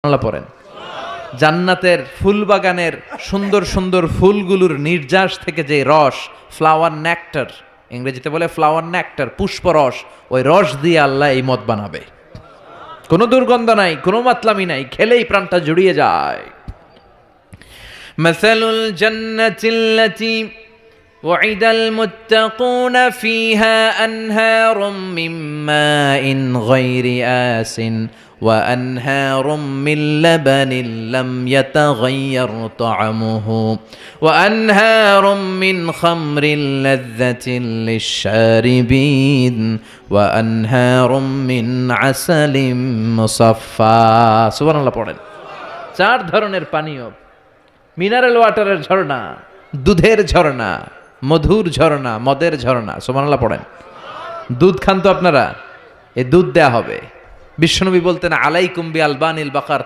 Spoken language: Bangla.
আল্লাহ পড়েন। জান্নাতের ফুল বাগানের সুন্দর সুন্দর ফুলগুলোর নির্যাস থেকে যে রস, ফ্লাওয়ার নেক্টার, ইংরেজিতে বলে ফ্লাওয়ার নেক্টার, পুষ্পরস, ওই রস দিয়ে আল্লাহ এই মদ বানাবে। কোনো দুর্গন্ধ নাই, কোনো মাতলামি নাই, খেলেই প্রাণটা জুড়িয়ে যায়। মাসালুল জান্নাতিল্লাতী ওয়াইদাল মুত্তাকুনা ফিহা আনহারুম মিন মাইন গায়রি আসিন ওয়া আনহারুম মিন লাবানিন লাম ইয়াতাগায়্যার তা'আমুহু ওয়া আনহারুম মিন খামরিন লাযযাতিন লিশ-শারিবিন ওয়া আনহারুম মিন আসালিম মুসাফফা। সুবহানাল্লাহ পড়েন। চার ধরনের পানীয়, মিনারেল ওয়াটারের ঝর্ণা, দুধের ঝর্ণা, মধুর ঝর্ণা, মদের ঝর্ণা। সুবহানাল্লাহ পড়েন। দুধ খান তো আপনারা, এই দুধ দেয়া হবে। বিশ্বনবী বলতেন আলাইকুম বি আলবানিল বাকার,